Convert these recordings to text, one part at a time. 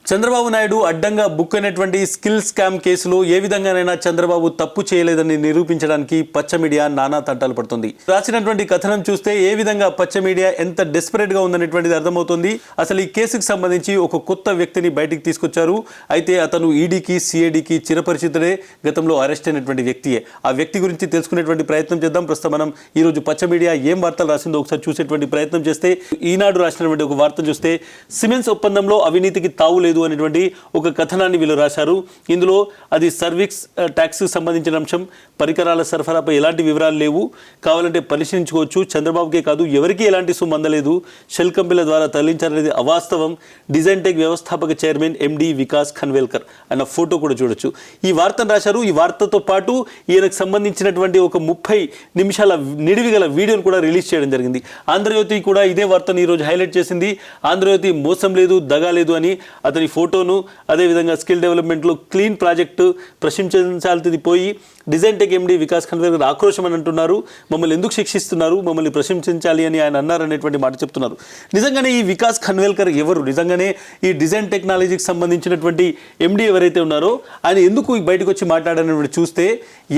చంద్రబాబు నాయుడు అడ్డంగా బుక్ అయినటువంటి skill scam కేసులో ఏ విధంగానైనా చంద్రబాబు తప్పు చేయలేదని నిరూపించడానికి పచ్చ మీడియా నానా తంటాలు పడుతుంది. రాసినటువంటి కథనం చూస్తే ఏ విధంగా పచ్చ మీడియా ఎంత డెస్పరేట్ గా ఉందనేటువంటిది అర్థమవుతుంది. అసలు ఈ కేసుకు సంబంధించి ఒక కొత్త వ్యక్తిని బయటికి తీసుకొచ్చారు. అయితే అతను ఈడీకి సిఐడికి చిరపరిచితుడే, గతంలో అరెస్ట్ అయినటువంటి వ్యక్తియే. ఆ వ్యక్తి గురించి తెలుసుకునేటువంటి ప్రయత్నం చేద్దాం. ప్రస్తుతం మనం ఈ రోజు పచ్చ మీడియా ఏం వార్తలు రాసిందో ఒకసారి చూసేటువంటి ప్రయత్నం చేస్తే, ఈనాడు రాసినటువంటి ఒక వార్త చూస్తే సిమెన్స్ ఒప్పందంలో అవినీతికి తావు లేదు అనేటువంటి ఒక కథనాన్ని వీళ్ళు రాశారు. ఇందులో అది సర్వీస్ ట్యాక్స్ సంబంధించిన అంశం, పరికరాల సరఫరాపై ఎలాంటి వివరాలు లేవు, కావాలంటే పరిశీలించుకోవచ్చు. చంద్రబాబుకే కాదు ఎవరికి ఎలాంటి సొమ్ము అందలేదు, షెల్ కంపెనీల ద్వారా తరలించాలనేది అవాస్తవం. డిజైన్ టెక్ వ్యవస్థాపక చైర్మన్ ఎండి వికాస్ ఖన్వేల్కర్ అన్న ఫోటో కూడా చూడొచ్చు. ఈ వార్తను రాశారు. ఈ వార్తతో పాటు ఈయనకు సంబంధించినటువంటి ఒక 30 నిమిషాల నిడివి గల వీడియోను కూడా రిలీజ్ చేయడం జరిగింది. ఆంధ్రజ్యోతి కూడా ఇదే వార్తను ఈరోజు హైలైట్ చేసింది. ఆంధ్రజ్యోతి మోసం లేదు, దగా లేదు అని అతని ఫోటోను, అదేవిధంగా స్కిల్ డెవలప్మెంట్లో క్లీన్ ప్రాజెక్టు ప్రశంసించాల్సింది పోయి డిజైన్ టెక్ ఎండి వికాస్ ఖన్వేల్కర్ ఆక్రోశం అని అంటున్నారు. మమ్మల్ని ఎందుకు శిక్షిస్తున్నారు, మమ్మల్ని ప్రశంసించాలి అని ఆయన అన్నారనేటువంటి మాట చెప్తున్నారు. నిజంగానే ఈ వికాస్ ఖన్వేల్కర్ ఎవరు? నిజంగానే ఈ డిజైన్ టెక్నాలజీకి సంబంధించినటువంటి ఎండి ఎవరైతే ఉన్నారో ఆయన ఎందుకు బయటకు వచ్చి మాట్లాడాలని చూస్తే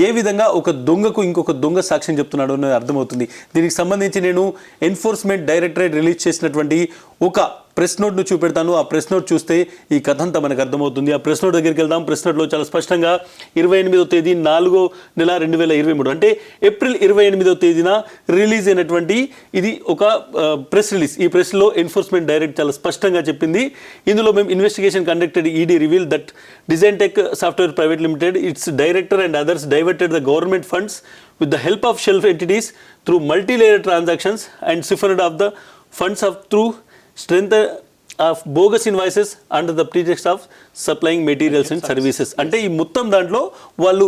ఏ విధంగా ఒక దొంగకు ఇంకొక దొంగ సాక్ష్యం చెప్తున్నాడు అనేది అర్థమవుతుంది. దీనికి సంబంధించి నేను ఎన్ఫోర్స్మెంట్ డైరెక్టరేట్ రిలీజ్ చేసినటువంటి ఒక ప్రెస్ నోట్ను చూపెడతాను. ఆ ప్రెస్ నోట్ చూస్తే ఈ కథ అంతా మనకు అర్థమవుతుంది. ఆ ప్రెస్ నోట్ దగ్గరికి వెళ్దాం. ప్రెస్ నోట్లో చాలా స్పష్టంగా 28వ తేదీ 4వ నెల 2023 అంటే ఏప్రిల్ 28వ తేదీన రిలీజ్ అయినటువంటి ఇది ఒక ప్రెస్ రిలీజ్. ఈ ప్రెస్లో ఎన్ఫోర్స్మెంట్ డైరెక్ట్ చాలా స్పష్టంగా చెప్పింది. ఇందులో మేము investigation conducted ED reveal that design tech software private limited, it's director and others diverted the government funds with the help of shell entities through multi-layer transactions and siphoned off the funds of through strength of bogus invoices under the pretext of supplying materials and services. అంటే ఈ మొత్తం దాంట్లో వాళ్ళు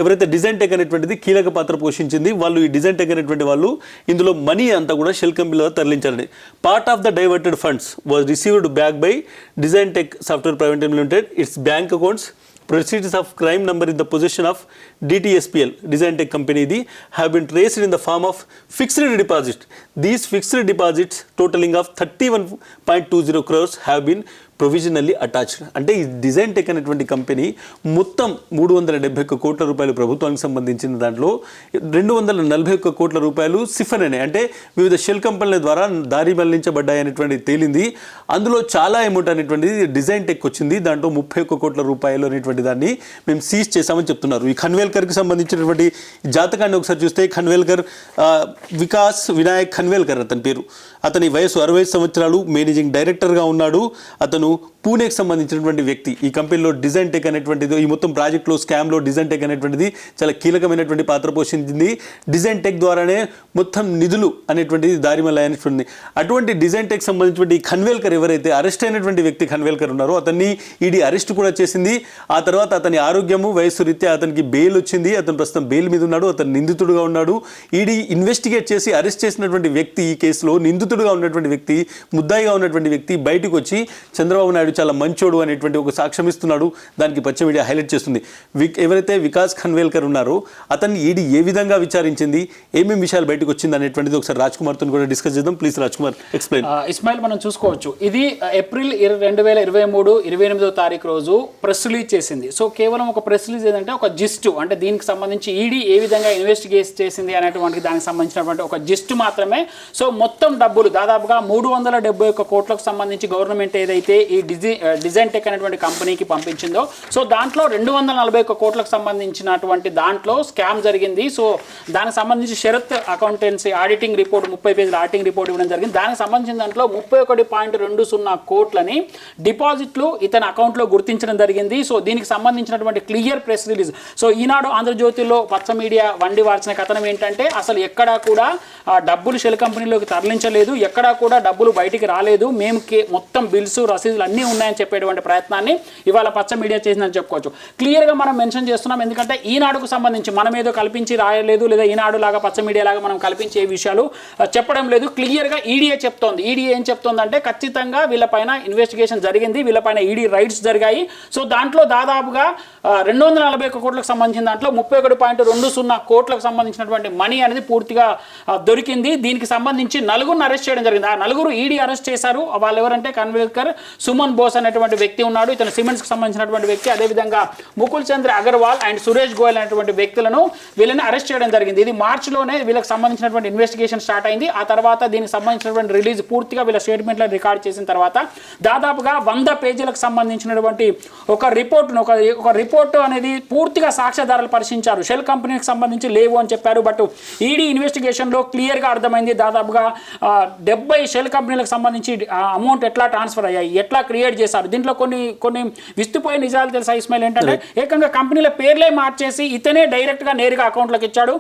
ఎవరైతే design tech అనేటువంటిది కీలక పాత్ర పోషించింది, వాళ్ళు ఈ డిజైన్ టెక్ అనేటువంటి వాళ్ళు ఇందులో మనీ అంతా కూడా షెల్ కంపెనీలో తరలించాలని. Part of the diverted funds was received back by design tech software private limited, it's bank accounts. Proceeds of crime number in the possession of DTSPL, Design Tech Company, have been traced in the form of fixed deposit. These fixed deposits totaling of 31.20 crores have been provisionally attached. అంటే ఈ design tech అనేటువంటి company మొత్తం 371 కోట్ల రూపాయలు ప్రభుత్వానికి సంబంధించిన దాంట్లో 241 కోట్ల రూపాయలు సిఫన్ అయినాయి. అంటే వివిధ షెల్ కంపెనీల ద్వారా దారి మళ్లించబడ్డాయి అనేటువంటి తేలింది. అందులో చాలా అమౌంట్ అనేటువంటిది డిజైన్ టెక్ వచ్చింది. దాంట్లో 31 కోట్ల రూపాయలు అనేటువంటి దాన్ని మేము సీజ్ చేశామని చెప్తున్నారు. ఈ ఖన్వేల్కర్కి సంబంధించినటువంటి జాతకాన్ని ఒకసారి చూస్తే ఖన్వేల్కర్ వికాస్ వినాయక్ ఖన్వేల్కర్ అతని పేరు. అతని వయసు 60 సంవత్సరాలు, మేనేజింగ్ డైరెక్టర్గా ఉన్నాడు. అతను పూణేకి సంబంధించినటువంటి వ్యక్తి. ఈ కంపెనీలో డిజైన్ టెక్ అనేటువంటిది, ఈ మొత్తం ప్రాజెక్ట్లో స్కామ్లో డిజైన్ టెక్ అనేటువంటిది చాలా కీలకమైనటువంటి పాత్ర పోషించింది. డిజైన్ టెక్ ద్వారానే మొత్తం నిధులు అనేటువంటిది దారిమల్లనేటువంటి అటువంటి డిజైన్ టెక్ సంబంధించినటువంటి ఖన్వేల్కర్ ఎవరైతే అరెస్ట్ అయినటువంటి వ్యక్తి ఖన్వేల్కర్ ఉన్నారో అతన్ని ఈడీ అరెస్ట్ కూడా చేసింది. ఆ తర్వాత అతని ఆరోగ్యము వయస్సు రీత్యా అతనికి బెయిల్ వచ్చింది. అతను ప్రస్తుతం బెయిల్ మీద ఉన్నాడు. అతను నిందితుడుగా ఉన్నాడు. ఈడీ ఇన్వెస్టిగేట్ చేసి అరెస్ట్ చేసినటువంటి వ్యక్తి, ఈ కేసులో నిందితుడుగా ఉన్నటువంటి వ్యక్తి, ముద్దాయిగా ఉన్నటువంటి వ్యక్తి బయటకు వచ్చి చంద్రబాబు నాయుడు చాలా మంచోడు అనేటువంటి ఒక సాక్ష్యం ఇస్తున్నాడు. దానికి పచ్చ మీడియా హైలైట్ చేస్తుంది. ఎవరైతే వికాస్ ఖన్వేల్కర్ ఉన్నారో అతన్ని ఈడీ ఏ విధంగా విచారించింది, ఏమేమి విషయాలు బయటకు వచ్చింది అనేటువంటిది ఒకసారి రాజ్ కుమార్తో కూడా డిస్కస్ చేద్దాం. Please Raj Kumar explain. ఇస్మాయిల్, మనం చూసుకోవచ్చు ఇది ఏప్రిల్ 2023 28వ తారీఖు రోజు ప్రెస్ రిలీజ్ చేసింది. సో కేవలం ఒక ప్రెస్ రిలీజ్ ఏంటంటే ఒక జిస్ట్, అంటే దీనికి సంబంధించి ఈడీ ఏ విధంగా ఇన్వెస్టిగేట్ చేసింది అనేటువంటి దానికి సంబంధించినటువంటి ఒక జిస్ట్ మాత్రమే. సో మొత్తం డబ్బులు దాదాపుగా 371 కోట్లకు సంబంధించి గవర్నమెంట్ ఏదైతే ఈ డిజైన్ టెక్ అనేటువంటి కంపెనీకి పంపించిందో, సో దాంట్లో 241 కోట్లకు సంబంధించినటువంటి దాంట్లో స్కామ్ జరిగింది. సో దానికి సంబంధించి షరత్ అకౌంటెన్సీ ఆడిటింగ్ రిపోర్ట్ 30 పేజీల ఆడిటింగ్ రిపోర్ట్ ఇవ్వడం జరిగింది. దానికి సంబంధించిన దాంట్లో 31.20 కోట్లని డిపాజిట్లు ఇతని అకౌంట్లో గుర్తించడం జరిగింది. సో దీనికి సంబంధించినటువంటి క్లియర్ ప్రెస్ రిలీజ్. సో ఈనాడు ఆంధ్రజ్యోతిలో పచ్చ మీడియా వండి వార్చిన కథనం ఏంటంటే అసలు ఎక్కడా కూడా డబ్బులు షెల్ కంపెనీలోకి తరలించలేదు, ఎక్కడా కూడా డబ్బులు బయటికి రాలేదు, మేము మొత్తం బిల్స్ రసీదులు అన్నీ ఉన్నాయని చెప్పేటువంటి ప్రయత్నాన్ని ఇవాళ పచ్చ మీడియా చేసిందని చెప్పుకోవచ్చు. క్లియర్గా మనం మెన్షన్ చేస్తున్నాం. ఎందుకంటే ఈనాడుకు సంబంధించి మనం ఏదో కల్పించి రాయలేదు, లేదా ఈనాడు లాగా పచ్చ మీడియా లాగా మనం కల్పించే విషయాలు చెప్పడం లేదు. క్లియర్గా ఈడీఏ చెప్తోంది. ఈడీ ఏం చెప్తోందంటే ఖచ్చితంగా వీళ్ళపైన ఇన్వెస్టిగేషన్ జరిగింది, వీళ్ళపైన ఈడీ రైట్స్ జరిగాయి. సో దాంట్లో దాదాపుగా 241 కోట్లకు సంబంధించిన దాంట్లో 31.20 కోట్లకు సంబంధించినటువంటి మనీ అనేది పూర్తిగా దొరికింది. దీనికి సంబంధించి 4 అరెస్ట్ చేయడం జరిగింది. ఆ 4 ఈడీ అరెస్ట్ చేశారు. వాళ్ళు ఎవరంటే ఖన్వేల్కర్, సుమన్ బోస్ అనేటువంటి వ్యక్తి ఉన్నాడు, ఇతను సిమెంట్స్కి సంబంధించినటువంటి వ్యక్తి. అదేవిధంగా ముకుల్ చంద్ర అగర్వాల్ అండ్ సురేష్ గోయల్ అనేటువంటి వ్యక్తులను వీళ్ళని అరెస్ట్ చేయడం జరిగింది. ఇది మార్చిలోనే వీళ్ళకి సంబంధించినటువంటి ఇన్వెస్టిగేషన్ స్టార్ట్ అయింది. ఆ తర్వాత దీనికి సంబంధించినటువంటి రిలీజ్ పూర్తిగా వీళ్ళ స్టేట్మెంట్లో రికార్డ్ చేసిన తర్వాత దాదాపుగా 100 పేజీలకు సంబంధించినటువంటి ఒక రిపోర్ట్ అనేది పూర్తిగా సాక్ష్యాధారాలు పరిశీలించారు. షెల్ కంపెనీకి సంబంధించి లేవు అని చెప్పారు. బట్ ఈడీ ఇన్వెస్టిగేషన్లో క్లియర్గా అర్థమైంది దాదాపుగా 70 షెల్ కంపెనీలకు సంబంధించి అమౌంట్ ఎట్లా ట్రాన్స్ఫర్ అయ్యాయి, ఎట్లా క్రియేట్ చేశారు. దీంట్లో కొన్ని విస్తుపోయే నిజాలు తెలుసా ఇస్మాయిల్ ఏంటంటే ఏకంగా కంపెనీల పేర్లే మార్చేసి ఇతనే డైరెక్ట్గా నేరుగా అకౌంట్లోకి ఇచ్చాడు.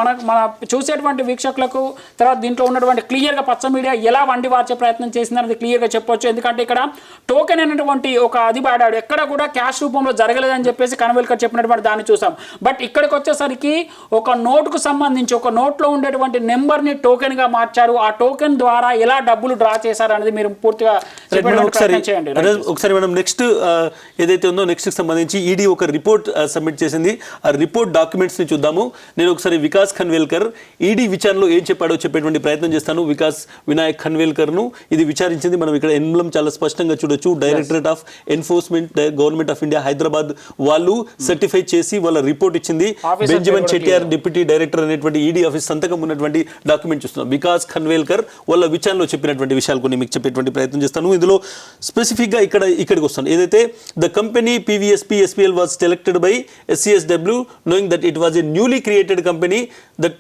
మన చూసేటువంటి వీక్షకులకు తర్వాత దీంట్లో ఉన్నటువంటి క్లియర్గా పచ్చ మీడియా ఎలా వండి వార్చే ప్రయత్నం చేసిందనేది క్లియర్గా చెప్పొచ్చు. ఎందుకంటే ఇక్కడ టోకెన్ అనేటువంటి ఒక అది వాడాడు, ఎక్కడ కూడా క్యాష్ రూపంలో జరగలేదని చెప్పేసి కన్వెల్కర్ చెప్పినటువంటి దాన్ని చూసాం. బట్ ఇక్కడికి వచ్చేసరికి ఒక నోటుకు సంబంధించి ఒక నోట్లో ఉండేటువంటి నెంబర్ని టోకెన్గా మార్చారు. ఆ టోకెన్ ద్వారా ఎలా డబ్బులు డ్రా చేశారు అనేది మీరు పూర్తిగా చేయండి. ఒకసారి మనం నెక్స్ట్ ఏదైతే ఉందో నెక్స్ట్ సంబంధించి ఈడీ ఒక రిపోర్ట్ సబ్మిట్ చేసింది. ఆ రిపోర్ట్ డాక్యుమెంట్స్ ని చూద్దాము. నేను ఒకసారి వికాస్ ఖన్వేల్కర్ ఈడీ విచారణలో ఏం చెప్పాడో చెప్పేటువంటి ప్రయత్నం చేస్తాను. వికాస్ వినాయక్ ఖన్వేల్కర్ ను ఇది విచారించింది. మనం ఇక్కడ ఎంబ్లం చాలా స్పష్టంగా చూడొచ్చు. Directorate of enforcement government of India Hyderabad వాళ్ళు సర్టిఫై చేసి వాళ్ళ రిపోర్ట్ ఇచ్చింది. బెంజమిన్ చెటియార్ డిప్యూటీ డైరెక్టర్ అనేటువంటి ఈడీ ఆఫీస్ సంతకం ఉన్నటువంటి డాక్యుమెంట్ చూస్తున్నాం. వికాస్ ఖన్వేల్కర్ వాళ్ళ విచారణలో చెప్పినటువంటి విషయాలు కొన్ని మీకు చెప్పేటువంటి ప్రయత్నం చేస్తాను. ఇందులో స్పెసిఫిక్ గా ఇక్కడికి వస్తాను. ఏదైతే the company PVSP SPL was selected by SCSW knowing that it was a newly created company. That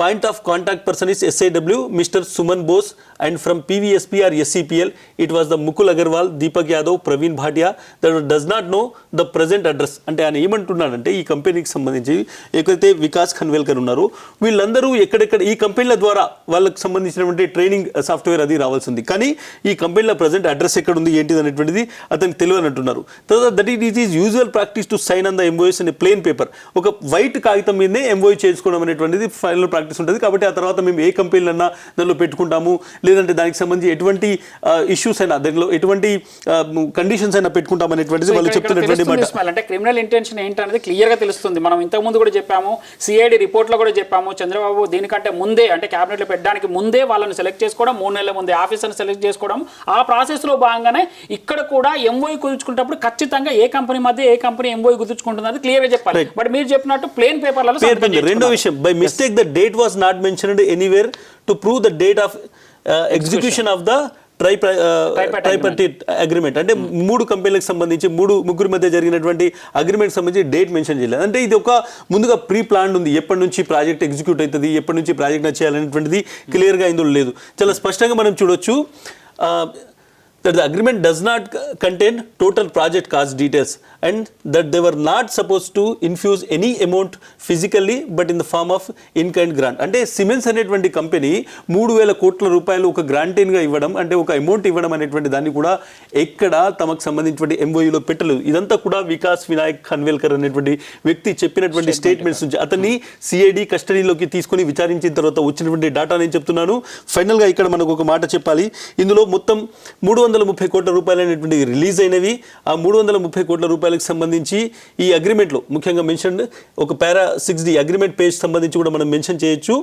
point of contact person is SAW Mr. Suman Bose and from PVSP or SCPL it was the Mukul Agarwal, Deepak Yadav, Praveen Bhatia that does not know the present address. అంటే ఆయన ఏమంటున్నాడంటే ఈ కంపెనీకి సంబంధించి ఏకైతే వికాస్ ఖన్వేల్కర్ ఉన్నారు వీళ్ళందరూ ఎక్కడెక్కడ ఈ కంపెనీల ద్వారా వాళ్ళకి సంబంధించినటువంటి ట్రైనింగ్ సాఫ్ట్వేర్ అది రావాల్సి ఉంది. కానీ ఈ కంపెనీల ప్రజెంట్ అడ్రస్ ఎక్కడ ఉంది ఏంటిది అనేటువంటిది అతనికి తెలియని అంటున్నారు. తర్వాత that it is usual practice to sign on the MOS in plain paper. ఒక వైట్ కాగితం మీదనే ఎంఓఐ చేసుకోవడం అనేటువంటిది ఫైనల్ ప్రాక్టీస్ ఉంటుంది. కాబట్టి ఆ తర్వాత మేము ఏ కంపెనీలన్నా దానిలో పెట్టుకుంటాము, లేదంటే దానికి సంబంధించి ఎటువంటి ఇష్యూస్ అయినా దానిలో ఎటువంటి కండిషన్స్ అయినా పెట్టుకుంటాం అనేటువంటిది వాళ్ళు చెప్తున్నటువంటి మాట. అంటే క్రిమినల్ ఇంటెన్షన్ ఏంటనేది క్లియర్ గా తెలుస్తుంది. మనం ఇంతకు ముందు కూడా చెప్పాము, సిఐడి రిపోర్ట్ లో కూడా చెప్పాము. చంద్రబాబు దీనికంటే ముందే అంటే క్యాబినెట్ లో పెట్టడానికి ముందే వాళ్ళని సెలెక్ట్ చేసుకోవడం, 3 నెలల ముందే ఆఫీసర్ని సెలెక్ట్ చేసుకోవడం, ఆ ప్రాసెస్ లో భాగంగానే ఇక్కడ కూడా ఎంఓఈ కుదుర్చుకున్నప్పుడు ఖచ్చితంగా ఏ కంపెనీ మధ్య ఏ కంపెనీ ఎంఓఈ కుదుర్చుకుంటుంది క్లియర్ గా చెప్పాలి. బట్ మీరు చెప్పినట్టు ప్లేన్ పేపర్లలో రెండో విషయం, by mistake the date was not mentioned anywhere to prove the date of execution of the tripartite agreement. అంటే 3 కంపెనీలకు సంబంధించి ముగ్గురు మధ్య జరిగినటువంటి అగ్రిమెంట్ సంబంధించి డేట్ మెన్షన్ చేయలేదు. అంటే ఇది ఒక ముందుగా ప్రీ ప్లాన్ ఉంది, ఎప్పటి నుంచి ప్రాజెక్ట్ ఎగ్జిక్యూట్ అవుతుంది, ఎప్పటి నుంచి ప్రాజెక్ట్ చేయాలనేటువంటిది క్లియర్గా ఇందులో లేదు. చాలా స్పష్టంగా మనం చూడొచ్చు that the agreement does not contain total project cost details and that they were not supposed to infuse any amount physically but in the form of in-kind grant. అంటే సిమెంట్స్ అనేటువంటి కంపెనీ 3,000 కోట్ల రూపాయలు ఒక గ్రాంటీన్గా ఇవ్వడం అంటే ఒక అమౌంట్ ఇవ్వడం అనేటువంటి దాన్ని కూడా ఎక్కడ తమకు సంబంధించినటువంటి ఎంఓయూలో పెట్టలేదు. ఇదంతా కూడా వికాస్ వినాయక్ ఖన్వేల్కర్ అనేటువంటి వ్యక్తి చెప్పినటువంటి స్టేట్మెంట్స్ నుంచి అతన్ని సిఐడి కస్టడీలోకి తీసుకొని విచారించిన తర్వాత వచ్చినటువంటి డేటా నేను చెప్తున్నాను. ఫైనల్గా ఇక్కడ మనకు ఒక మాట చెప్పాలి. ఇందులో మొత్తం 330 కోట్ల రూపాయలు అనేటువంటి రిలీజ్ అయినవి. ఆ 330 కోట్ల రూపాయలకు సంబంధించి ఈ అగ్రిమెంట్లో ముఖ్యంగా మెన్షన్ ఒక పారా 6D అగ్రిమెంట్ పేజ్ సంబంధించి కూడా మనం మెన్షన్ చేయొచ్చు.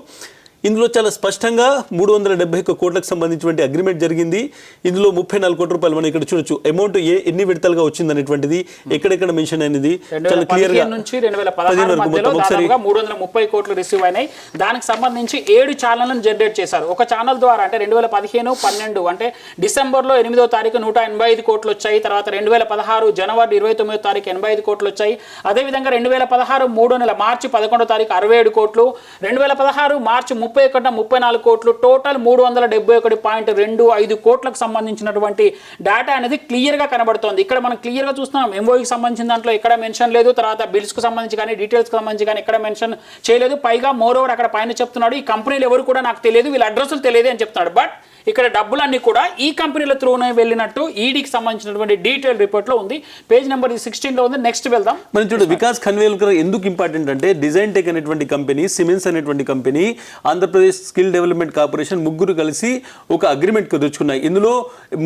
ఇందులో చాలా స్పష్టంగా 371 కోట్లకు సంబంధించినటువంటి అగ్రిమెంట్ జరిగింది. ఇందులో 34 కోట్ల రూపాయలు మనం ఇక్కడ చూడొచ్చు. అమౌంట్ ఎన్ని విడతలుగా వచ్చింది అనేటువంటిది ఎక్కడెక్కడ మెన్షన్ అయినది చాలా క్లియర్ గా. 2015 వరకు 330 కోట్లు రిసీవ్ అయినాయి. దానికి సంబంధించి 7 ఛానళ్లను జనరేట్ చేశారు. ఒక ఛానల్ ద్వారా అంటే 2015, 12 అంటే డిసెంబర్లో 8వ తారీఖు 185 కోట్లు వచ్చాయి. తర్వాత 2016 జనవరి 29వ తారీఖు 85 కోట్లు వచ్చాయి. అదేవిధంగా 2016 3వ నెల మార్చి 11వ తారీఖు 67 కోట్లు, 2016 మార్చి 31 34 కోట్లు, టోటల్ 371.25 కోట్లకు సంబంధించినటువంటి డేటా అనేది క్లియర్ గా కనబడుతోంది. ఇక్కడ మనం క్లియర్ గా చూస్తున్నాం ఎంఓఈకి సంబంధించిన దాంట్లో ఎక్కడ మెన్షన్ లేదు. తర్వాత బిల్స్ కు సంబంధించి కానీ డీటెయిల్స్ కి సంబంధించి కానీ ఎక్కడ మెన్షన్ చేయలేదు. పైగా మోర్ ఓవర్ అక్కడ పైన చెప్తున్నాడు ఈ కంపెనీలు ఎవరు కూడా నాకు తెలియదు, వీళ్ళ అడ్రస్లు తెలియదు అని చెప్తున్నాడు. బట్ ఇక్కడ డబ్బులన్నీ కూడా ఈ కంపెనీల త్రూనే వెళ్ళినట్టు ఈడీకి సంబంధించినటువంటి డీటెయిల్ రిపోర్ట్ లో ఉంది. పేజ్ నెంబర్ 16 లో ఉంది. నెక్స్ట్ వెళ్దాం. మనం చూడు వికాస్ ఖన్వేల్కర్ ఎందుకు ఇంపార్టెంట్ అంటే డిజైన్ టెక్ అనేటువంటి కంపెనీ, సిమెంట్స్ అనేటువంటి company on Andhra Pradesh skill development corporation ముగ్గురు కలిసి ఒక అగ్రిమెంట్ కుదుర్చుకున్నాయి. ఇందులో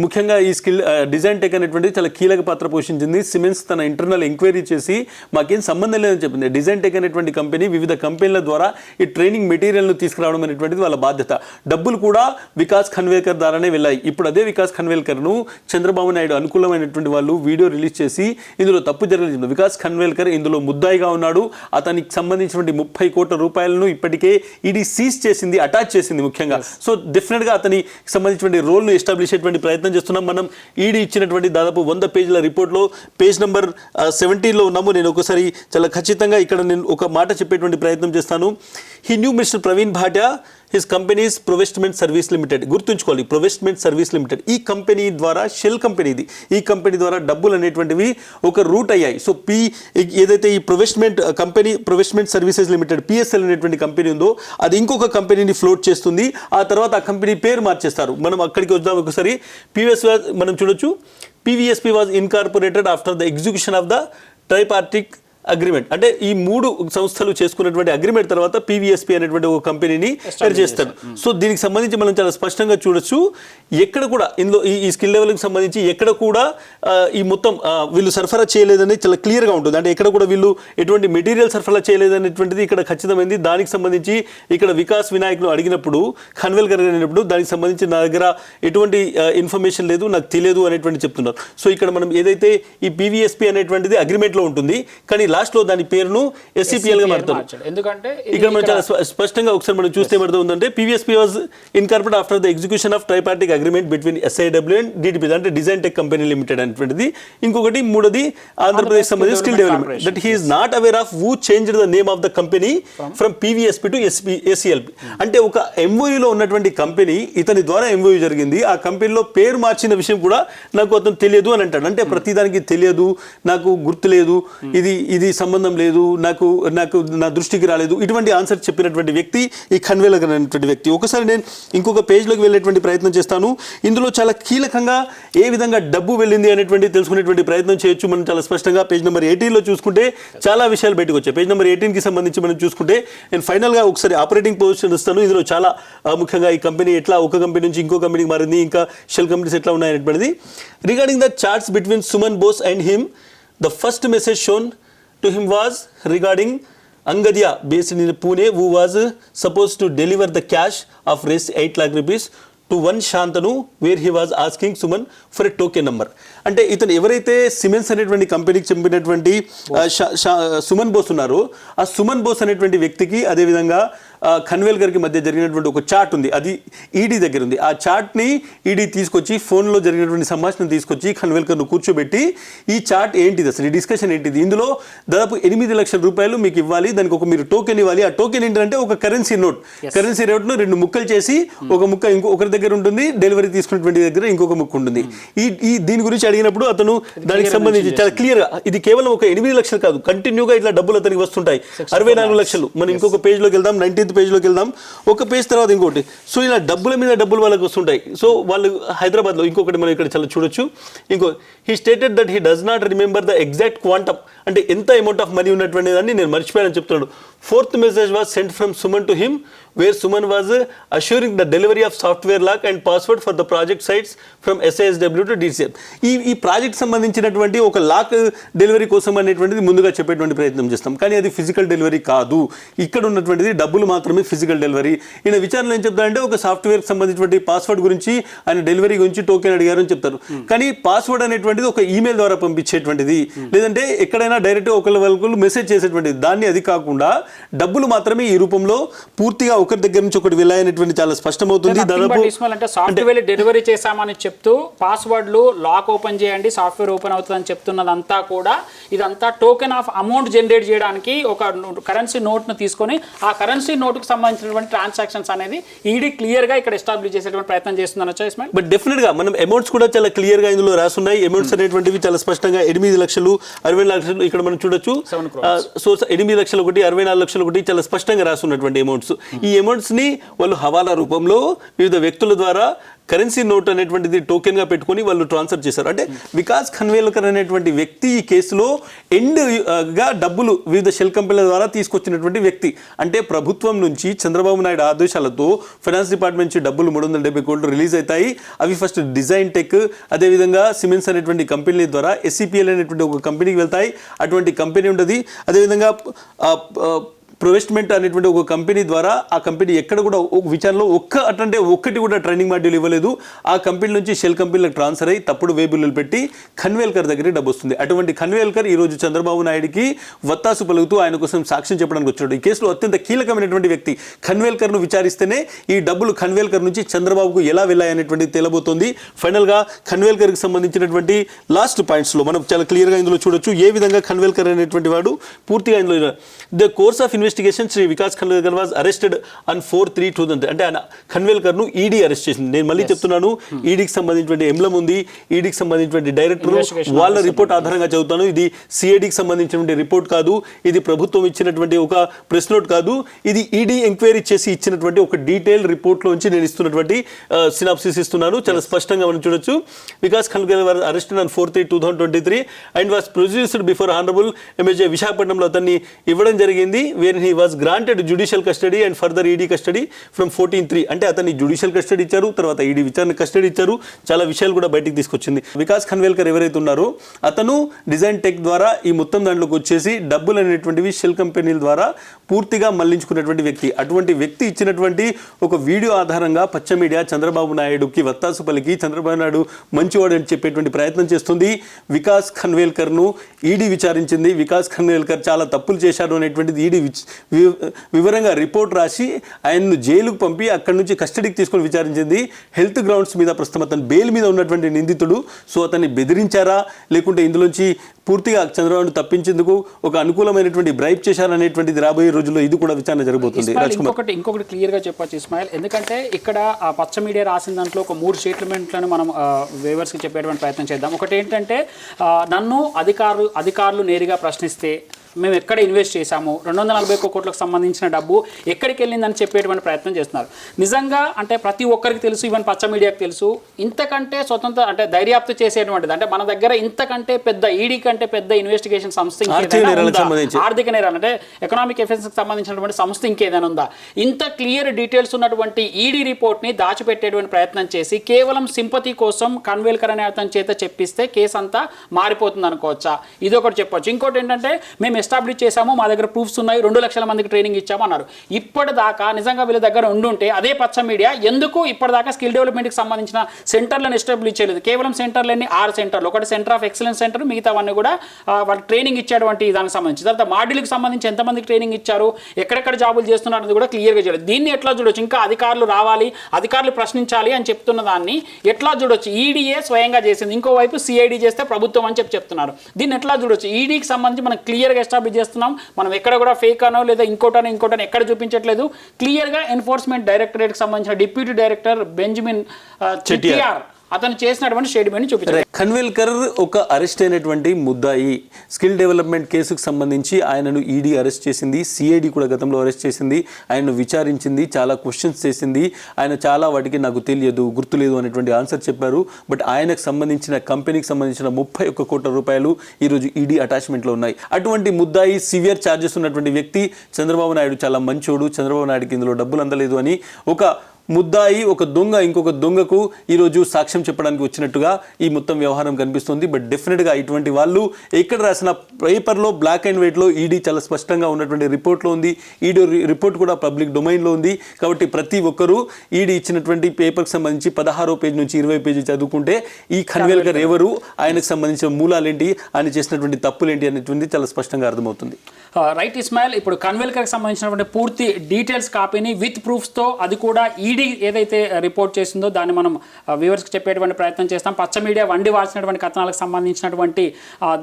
ముఖ్యంగా ఈ స్కిల్ డిజైన్ టెక్ అనేటువంటిది చాలా కీలక పాత్ర పోషించింది. సిమెన్స్ తన ఇంటర్నల్ ఎంక్వైరీ చేసి మాకేం సంబంధం లేదని చెప్పింది. డిజైన్ టెక్ అనేటువంటి కంపెనీ వివిధ కంపెనీల ద్వారా ఈ ట్రైనింగ్ మెటీరియల్ను తీసుకురావడం అనేటువంటిది వాళ్ళ బాధ్యత. డబ్బులు కూడా వికాస్ ఖన్వేల్కర్ ద్వారానే వెళ్ళాయి. ఇప్పుడు అదే వికాస్ ఖన్వేల్కర్ను చంద్రబాబు నాయుడు అనుకూలమైనటువంటి వాళ్ళు వీడియో రిలీజ్ చేసి ఇందులో తప్పు జరగలేదు. వికాస్ ఖన్వేల్కర్ ఇందులో ముద్దాయిగా ఉన్నాడు. అతనికి సంబంధించినటువంటి 30 కోట్ల రూపాయలను ఇప్పటికే ఈడీ సీజ్ చేసింది, అటాచ్ చేసింది ముఖ్యంగా. సో డెఫినెట్గా అతనికి సంబంధించినటువంటి రోల్ను ఎస్టాబ్లిష్ అయ్యేటువంటి ప్రయత్నం చేస్తున్నాం. మనం ఈడీ ఇచ్చినటువంటి దాదాపు 100 పేజీల రిపోర్ట్లో పేజ్ నెంబర్ 17లో ఉన్నాము. నేను ఒకసారి చాలా ఖచ్చితంగా ఇక్కడ నేను ఒక మాట చెప్పేటువంటి ప్రయత్నం చేస్తాను. He knew Mr Praveen Bhatia his companies Provestment service limited. గుర్తుంచుకోవాలి, ప్రొవెస్ట్మెంట్ సర్వీస్ లిమిటెడ్. ఈ కంపెనీ ద్వారా షెల్ కంపెనీ ఇది. ఈ కంపెనీ ద్వారా డబ్బులు అనేటువంటివి ఒక రూట్ అయ్యాయి. సో ఏదైతే ఈ ప్రొవెస్ట్మెంట్ కంపెనీ ప్రొవెస్ట్మెంట్ సర్వీసెస్ లిమిటెడ్ పిఎస్ఎల్ అనేటువంటి కంపెనీ ఉందో అది ఇంకొక కంపెనీని ఫ్లోట్ చేస్తుంది. ఆ తర్వాత ఆ కంపెనీ పేరు మార్చేస్తారు. మనం అక్కడికి వద్దాం ఒకసారి. మనం చూడొచ్చు, PVSP was incorporated after the execution of the tripartite agreement. అంటే ఈ 3 సంస్థలు చేసుకున్నటువంటి అగ్రిమెంట్ తర్వాత PVSP అనేటువంటి ఒక కంపెనీని చేస్తాడు. సో దీనికి సంబంధించి మనం చాలా స్పష్టంగా చూడొచ్చు. ఎక్కడ కూడా ఇందులో ఈ స్కిల్ డెవలప్కి సంబంధించి ఎక్కడ కూడా ఈ మొత్తం వీళ్ళు సరఫరా చేయలేదని చాలా క్లియర్గా ఉంటుంది. అంటే ఎక్కడ కూడా వీళ్ళు ఎటువంటి మెటీరియల్ సరఫరా చేయలేదనేటువంటిది ఇక్కడ ఖచ్చితమైంది. దానికి సంబంధించి ఇక్కడ వికాస్ వినాయక్ను అడిగినప్పుడు, ఖన్వేల్కర్ అడిగినప్పుడు దానికి సంబంధించి నా దగ్గర ఎటువంటి ఇన్ఫర్మేషన్ లేదు, నాకు తెలియదు అనేటువంటి చెప్తున్నారు. సో ఇక్కడ మనం ఏదైతే ఈ PVSP అనేటువంటిది అగ్రిమెంట్లో ఉంటుంది, కానీ లాస్ట్ లో దాని పేరును SCPL గా మారుతారు. ఎందుకంటే ఇక్కడ మనం చాలా స్పష్టంగా ఒకసారి మనం చూస్తే ఏమవుతుందంటే PVSP was incorporated after the execution of ట్రైపార్టిక్ agreement between SIW and DTP, అంటే డిజైన్ టెక్ కంపెనీ లిమిటెడ్ అనేటువంటిది. ఇంకొకటి మూడోది ఆంధ్రప్రదేశ్ సంబంధించి skill development. That he is not aware of who changed the name of the company from PVSP to SCLP. అంటే ఒక MOU లో ఉన్నటువంటి company ఇతని ద్వారా MOU జరిగింది, ఆ కంపెనీలో పేరు మార్చిన విషయం కూడా నాకు అతను తెలియదు అని అంటాడు. అంటే ప్రతిదానికి తెలియదు, నాకు గుర్తు లేదు, ఇది సంబంధం లేదు, నాకు నా దృష్టికి రాలేదు, ఇటువంటి ఆన్సర్ చెప్పినటువంటి వ్యక్తి ఈ ఖన్వేల్కర్ అనేటువంటి వ్యక్తి. ఒకసారి నేను ఇంకొక పేజ్లోకి వెళ్ళేటువంటి ప్రయత్నం చేస్తాను. ఇందులో చాలా కీలకంగా ఏ విధంగా డబ్బు వెళ్ళింది అనేటువంటి తెలుసుకునేటువంటి ప్రయత్నం చేయొచ్చు. మనం చాలా స్పష్టంగా పేజ్ నెంబర్ 18లో చూసుకుంటే చాలా విషయాలు బయటకు వచ్చాయి. పేజ్ నెంబర్ 18కి సంబంధించి మనం చూసుకుంటే నేను ఫైనల్గా ఒకసారి ఆపరేటింగ్ పొజిషన్ ఇస్తాను. ఇందులో చాలా ముఖ్యంగా ఈ కంపెనీ ఎట్లా ఒక కంపెనీ నుంచి ఇంకో కంపెనీకి మారింది, ఇంకా షెల్ కంపెనీస్ ఎట్లా ఉన్నాయనేటువంటిది. Regarding the chats between Suman Bose and him, the first message shown to him was regarding Angadia based in Pune, who was supposed to deliver the cash of raised 8 lakh rupees to one Shantanu, where he was asking Suman for a token number. అంటే ఇతను ఎవరైతే siemens అనేటువంటి కంపెనీకి చెందినటువంటి సుమన్ బోస్ ఉన్నారో ఆ సుమన్ బోస్ అనేటువంటి వ్యక్తికి అదేవిధంగా ఖన్వేల్కర్కి మధ్య జరిగినటువంటి ఒక చాట్ ఉంది, అది ఈడీ దగ్గర ఉంది. ఆ చాట్ని ఈడీ తీసుకొచ్చి ఫోన్లో జరిగినటువంటి సంభాషణ తీసుకొచ్చి ఖన్వేల్కర్ను కూర్చోబెట్టి ఈ చాట్ ఏంటిది, అసలు ఈ డిస్కషన్ ఏంటిది, ఇందులో దాదాపు 8 లక్షల రూపాయలు మీకు ఇవ్వాలి, దానికి ఒక మీరు టోకెన్ ఇవ్వాలి. ఆ టోకెన్ ఏంటంటే ఒక కరెన్సీ నోట్ను 2 ముక్కలు చేసి ఒక ముక్క ఒకరి దగ్గర ఉంటుంది, డెలివరీ తీసుకున్నటువంటి దగ్గర ఇంకొక ముక్క ఉంటుంది. దీని గురించి అడిగినప్పుడు అతను దానికి సంబంధించి చాలా క్లియర్గా ఇది కేవలం ఒక 8 లక్షలు కాదు, కంటిన్యూగా ఇట్లా డబ్బులు అతనికి వస్తుంటాయి. 64 లక్షలు. మనం ఇంకొక పేజ్లోకి వెళ్దాం, 19th పేజ్లోకి వెళ్దాం, ఒక పేజ్ తర్వాత ఇంకోటి. సో ఇలా డబ్బుల మీద డబ్బులు వాళ్ళకి వస్తుంటాయి. సో వాళ్ళు హైదరాబాద్లో ఇంకొకటి మనం ఇక్కడ చాలా చూడొచ్చు. He stated that he does not remember the exact quantum, అంటే ఎంత అమౌంట్ ఆఫ్ మనీ ఉన్నటువంటి దాన్ని నేను మర్చిపోయానని చెప్తున్నాడు. 4th message was sent from Suman to him, where Suman was assuring the delivery of software lock and password for the project sites from SISW to DCM. ఈ project సంబంధించినటువంటి ఒక లాక్ డెలివరీ కోసం అనేటువంటిది ముందుగా చెప్పేటువంటి ప్రయత్నం చేస్తాం, కానీ అది ఫిజికల్ డెలివరీ కాదు. ఇక్కడ ఉన్నటువంటిది డబ్బులు మాత్రమే ఫిజికల్ డెలివరీ. ఈయన విచారణలో ఏం చెప్తారంటే ఒక సాఫ్ట్వేర్కి సంబంధించినటువంటి పాస్వర్డ్ గురించి, ఆయన డెలివరీ గురించి టోకెన్ అడిగారు అని చెప్తారు. కానీ పాస్వర్డ్ అనేటువంటిది ఒక ఈమెయిల్ ద్వారా పంపించేటువంటిది, లేదంటే ఎక్కడైనా డైరెక్ట్గా ఒకళ్ళు మెసేజ్ చేసేటువంటిది. దాన్ని అది కాకుండా డబ్బులు మాత్రమే ఈ రూపంలో పూర్తిగా ఒకరి దగ్గర నుంచి ఒకటి వెళ్ళాయనేటువంటి చాలా స్పష్టమవుతుంది. అంటే సాఫ్ట్వేర్ డెలివరీ చేశామని చెప్తూ పాస్వర్డ్లు లాక్ ఓపెన్ చేయండి సాఫ్ట్వేర్ ఓపెన్ అవుతుందని చెప్తున్నదంతా కూడా ఇదంతా టోకెన్ ఆఫ్ అమౌంట్ జనరేట్ చేయడానికి ఒక కరెన్సీ నోట్ను తీసుకొని ఆ కరెన్సీ నోట్కు సంబంధించినటువంటి ట్రాన్సాక్షన్స్ అనేది ఈడీ క్లియర్గా ఇక్కడ ఎస్టాబ్లిష్ చేసేటువంటి ప్రయత్నం చేస్తుందనొచ్చా ఇస్మాయిల్? బట్ డెఫినెట్గా మనం అమౌంట్స్ కూడా చాలా క్లియర్గా ఇందులో రాసున్నాయి. అమౌంట్స్ అనేటువంటివి చాలా స్పష్టంగా 8 లక్షలు 64 లక్షలు ఇక్కడ మనం చూడొచ్చు. సో 8 లక్షలు ఒకటి, 64 లక్షలు ఒకటి చాలా స్పష్టంగా రాసున్నటువంటి అమౌంట్స్. ఈ అమౌంట్స్ని వాళ్ళు హవాలా రూపంలో వివిధ వ్యక్తుల ద్వారా కరెన్సీ నోట్ అనేటువంటిది టోకెన్గా పెట్టుకొని వాళ్ళు ట్రాన్స్ఫర్ చేశారు. అంటే వికాస్ ఖన్వేల్కర్ అనేటువంటి వ్యక్తి ఈ కేసులో గా డబ్బులు వివిధ షెల్ కంపెనీల ద్వారా తీసుకొచ్చినటువంటి వ్యక్తి. అంటే ప్రభుత్వం నుంచి చంద్రబాబు నాయుడు ఆదేశాలతో ఫైనాన్స్ డిపార్ట్మెంట్ నుంచి డబ్బులు 370 కోట్లు రిలీజ్ అవుతాయి. అవి ఫస్ట్ డిజైన్ టెక్, అదేవిధంగా సిమెంట్స్ అనేటువంటి కంపెనీల ద్వారా SCPL అనేటువంటి ఒక కంపెనీకి వెళ్తాయి. అటువంటి కంపెనీ ఉంటుంది. అదేవిధంగా ప్రొవెస్ట్మెంట్ అనేటువంటి ఒక కంపెనీ ద్వారా ఆ కంపెనీ ఎక్కడ కూడా విచారణలో ఒక్కటి కూడా ట్రైనింగ్ మాడ్యూల్ ఇవ్వలేదు. ఆ కంపెనీ నుంచి షెల్ కంపెనీలకు ట్రాన్స్ఫర్ అయ్యి తప్పుడు వేబుల్లు పెట్టి ఖన్వేల్కర్ దగ్గర డబ్బు వస్తుంది. అటువంటి ఖన్వేల్కర్ ఈరోజు చంద్రబాబు నాయుడికి వత్తాసు పలుకుతూ ఆయన కోసం సాక్ష్యం చెప్పడానికి వచ్చాడు. ఈ కేసులో అత్యంత కీలకమైనటువంటి వ్యక్తి ఖన్వేల్కర్ను విచారిస్తేనే ఈ డబ్బులు ఖన్వేల్కర్ నుంచి చంద్రబాబుకు ఎలా వెళ్ళాయనేటువంటి తేలబోతోంది. ఫైనల్గా ఖన్వేల్కర్కి సంబంధించినటువంటి లాస్ట్ పాయింట్స్లో మనం చాలా క్లియర్గా ఇందులో చూడొచ్చు ఏ విధంగా ఖన్వేల్కర్ అనేటువంటి వాడు పూర్తిగా ఇందులో the course of investigation Shri Vikas Khanwelkar was arrested on 4/3/2000. అంటే ఆయన ఖన్వేల్కర్ను ఈడీ అరెస్ట్ చేసింది. నేను మళ్ళీ చెప్తున్నాను, ఈడీకి సంబంధించినటువంటి ఎంబ్లం ఉంది, ఈడీకి సంబంధించినటువంటి డైరెక్టర్ వాళ్ళ రిపోర్ట్ ఆధారంగా చదువుతాను. ఇది సిఐడికి సంబంధించినటువంటి రిపోర్ట్ కాదు, ఇది ప్రభుత్వం ఇచ్చినటువంటి ఒక ప్రెస్ నోట్ కాదు, ఇది ఈడీ ఎంక్వైరీ చేసి ఇచ్చినటువంటి ఒక డీటెయిల్ రిపోర్ట్లోంచి నేను ఇస్తున్నటువంటి సినాప్సిస్ ఇస్తున్నాను. చాలా స్పష్టంగా మనం చూడొచ్చు. Vikas Khanwelkar was arrested on 4/3/2023 and was produced before honourable MHA విశాఖపట్నంలో అతన్ని ఇవ్వడం జరిగింది. Where he was granted judicial custody and further ED custody from 14/3. అంటే అతన్ని జ్యుడిషియల్ కస్టడీ ఇచ్చారు, తర్వాత ఈడీ విచారణ కస్టడీ ఇచ్చారు. చాలా విషయాలు కూడా బయటికి తీసుకొచ్చింది. వికాస్ ఖన్వేల్కర్ ఎవరైతే ఉన్నారో అతను డిజైన్ టెక్ ద్వారా ఈ మొత్తం దాంట్లోకి వచ్చేసి డబ్బులు అనేటువంటివి షెల్ కంపెనీల ద్వారా పూర్తిగా మళ్లించుకున్నటువంటి వ్యక్తి. అటువంటి వ్యక్తి ఇచ్చినటువంటి ఒక వీడియో ఆధారంగా పచ్చ మీడియా చంద్రబాబు నాయుడుకి వత్తాసు పలికి చంద్రబాబు నాయుడు మంచివాడు అని చెప్పేటువంటి ప్రయత్నం చేస్తుంది. వికాస్ ఖన్వేల్కర్ను ఈడీ విచారించింది. వికాస్ ఖన్వేల్కర్ చాలా తప్పులు చేశారు అనేటువంటిది ఈడీ వివరంగా రిపోర్ట్ రాసి ఆయన్ను జైలుకు పంపి అక్కడి నుంచి కస్టడీకి తీసుకొని విచారించింది. హెల్త్ గ్రౌండ్స్ మీద ప్రస్తుతం అతను బెయిల్ మీద ఉన్నటువంటి నిందితుడు. సో అతన్ని బెదిరించారా లేకుంటే ఇందులోంచి పూర్తిగా చంద్రబాబు తప్పించేందుకు ఒక అనుకూలమైనటువంటి బ్రైబ్ చేశారనేటువంటిది రాబోయే రోజుల్లో ఇది కూడా విచారణ జరగబోతుంది. ఇంకొకటి క్లియర్ గా చెప్పొచ్చు ఇస్మాయిల్, ఎందుకంటే ఇక్కడ ఆ పచ్చ మీడియా రాసిన దాంట్లో ఒక 3 స్టేట్మెంట్లను మనం వేవర్స్కి చెప్పేటువంటి ప్రయత్నం చేద్దాం. ఒకటి ఏంటంటే నన్ను అధికారులు నేరుగా ప్రశ్నిస్తే మేము ఎక్కడ ఇన్వెస్ట్ చేశాము, 241 కోట్లకు సంబంధించిన డబ్బు ఎక్కడికి వెళ్ళిందని చెప్పేటువంటి ప్రయత్నం చేస్తున్నారు. నిజంగా అంటే ప్రతి ఒక్కరికి తెలుసు, ఈవెన్ పచ్చ మీడియాకి తెలుసు, ఇంతకంటే స్వతంత్ర అంటే దర్యాప్తు చేసేటువంటిది అంటే మన దగ్గర ఇంతకంటే పెద్ద ఈడీ కంటే పెద్ద ఇన్వెస్టిగేషన్ సంస్థ ఆర్థిక నేరాలు అంటే ఎకనామిక్ ఎఫెన్స్కి సంబంధించినటువంటి సంస్థ ఇంకేదైనా ఉందా? ఇంత క్లియర్ డీటెయిల్స్ ఉన్నటువంటి ఈడీ రిపోర్ట్ని దాచిపెట్టేటువంటి ప్రయత్నం చేసి కేవలం సింపతి కోసం ఖన్వేల్కర్ అనే అతని చేత చెప్పిస్తే కేసు అంతా మారిపోతుంది అనుకోవచ్చా? ఇది ఒకటి చెప్పొచ్చు. ఇంకోటి ఏంటంటే మేము ఎస్టాబ్లిష్ చేశాము, మా దగ్గర ప్రూఫ్స్ ఉన్నాయి, 2 లక్షల మందికి ట్రైనింగ్ ఇచ్చాము అన్నారు. ఇప్పటిదాకా నిజంగా వీళ్ళ దగ్గర ఉండుంటే అదే పచ్చ మీడియా ఎందుకు ఇప్పటిదాకా స్కిల్ డెవలప్మెంట్కి సంబంధించిన సెంటర్లను ఎస్టాబ్లిష్ చేయలేదు? కేవలం సెంటర్లన్నీ 6 సెంటర్లు, ఒకటి సెంటర్ ఆఫ్ ఎక్సలెన్స్ సెంటర్, మిగతావన్నీ కూడా వాళ్ళకి ట్రైనింగ్ ఇచ్చేటువంటి దానికి సంబంధించి. తర్వాత మాడ్యూల్కి సంబంధించి ఎంతమందికి ట్రైనింగ్ ఇచ్చారు, ఎక్కడెక్కడ జాబులు చేస్తున్నారు అనేది కూడా క్లియర్గా చేయలేదు. దీన్ని ఎట్లా చూడొచ్చు? ఇంకా అధికారులు రావాలి, అధికారులు ప్రశ్నించాలి అని చెప్తున్న దాన్ని ఎట్లా చూడొచ్చు? ఈడీఏ స్వయంగా చేసింది, ఇంకోవైపు సిఐడి చేస్తే ప్రభుత్వం అని చెప్తున్నారు. దీన్ని ఎట్లా చూడొచ్చు? ఈడీకి సంబంధించి మనం క్లియర్గా ఎస్టాబ్లిష్ చేస్తున్నాం, మనం ఎక్కడ కూడా ఫేక్ అనో లేదా ఇంకోటనో ఎక్కడ చూపించట్లేదు. క్లియర్గా ఎన్ఫోర్స్మెంట్ డైరెక్టరేట్కి సంబంధించిన డిప్యూటీ డైరెక్టర్ బెంజమిన్ చెటియార్ అతను చేసినటువంటి స్టేట్మెంట్ చూపించారు. ఖన్వేల్కర్ ఒక అరెస్ట్ అయినటువంటి ముద్దాయి. స్కిల్ డెవలప్మెంట్ కేసుకు సంబంధించి ఆయనను ఈడీ అరెస్ట్ చేసింది, సిఐడి కూడా గతంలో అరెస్ట్ చేసింది, ఆయనను విచారించింది, చాలా క్వశ్చన్స్ చేసింది. ఆయన చాలా వాటికి నాకు తెలియదు, గుర్తులేదు అనేటువంటి ఆన్సర్ చెప్పారు. బట్ ఆయనకు సంబంధించిన కంపెనీకి సంబంధించిన 31 కోట్ల రూపాయలు ఈరోజు ఈడీ అటాచ్మెంట్లో ఉన్నాయి. అటువంటి ముద్దాయి, సివియర్ ఛార్జెస్ ఉన్నటువంటి వ్యక్తి చంద్రబాబు నాయుడు చాలా మంచోడు, చంద్రబాబు నాయుడుకి ఇందులో డబ్బులు అందలేదు అని ఒక ముద్దాయి, ఒక దొంగ ఇంకొక దొంగకు ఈరోజు సాక్ష్యం చెప్పడానికి వచ్చినట్టుగా ఈ మొత్తం వ్యవహారం కనిపిస్తుంది. బట్ డెఫినెట్గా ఇటువంటి వాళ్ళు ఎక్కడ రాసిన పేపర్లో బ్లాక్ అండ్ వైట్లో ఈడీ చాలా స్పష్టంగా ఉన్నటువంటి రిపోర్ట్లో ఉంది. ఈడీ రిపోర్ట్ కూడా పబ్లిక్ డొమైన్లో ఉంది. కాబట్టి ప్రతి ఒక్కరూ ఈడీ ఇచ్చినటువంటి పేపర్కి సంబంధించి 16వ పేజీ నుంచి 20వ పేజీ చదువుకుంటే ఈ ఖన్వేల్కర్ ఎవరు, ఆయనకు సంబంధించిన మూలాలేంటి, ఆయన చేసినటువంటి తప్పులేంటి అనేటువంటి చాలా స్పష్టంగా అర్థమవుతుంది. రైట్ ఇస్మాయిల్, ఇప్పుడు ఖన్వేల్కర్కి సంబంధించినటువంటి పూర్తి డీటెయిల్స్ కాపీని విత్ ప్రూఫ్స్తో అది కూడా ఈడీ ఏదైతే రిపోర్ట్ చేసిందో దాన్ని మనం వ్యూవర్స్కి చెప్పేటువంటి ప్రయత్నం చేస్తాం. పచ్చ మీడియా వండి వాల్సినటువంటి కథనాలకు సంబంధించినటువంటి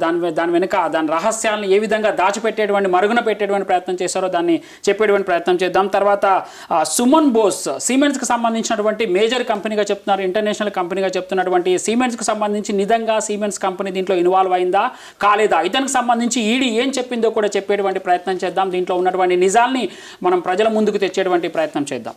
దాని వెనుక దాని రహస్యాలను ఏ విధంగా దాచిపెట్టేటువంటి మరుగున పెట్టేటువంటి ప్రయత్నం చేశారో దాన్ని చెప్పేటువంటి ప్రయత్నం చేద్దాం. తర్వాత సుమన్ బోస్ సిమెంట్స్కి సంబంధించినటువంటి మేజర్ కంపెనీగా చెప్తున్నారు, ఇంటర్నేషనల్ కంపెనీగా చెప్తున్నటువంటి సిమెంట్స్కి సంబంధించి నిజంగా సిమెంట్స్ కంపెనీ దీంట్లో ఇన్వాల్వ్ అయిందా కాలేదా, ఇతనికి సంబంధించి ఈడీ ఏం చెప్పిందో కూడా చెప్పేటువంటి తెలిపేటువంటి ప్రయత్నం చేద్దాం, దీంట్లో ఉన్నటువంటి నిజాల్ని మనం ప్రజల ముందుకు తెచ్చేటువంటి ప్రయత్నం చేద్దాం.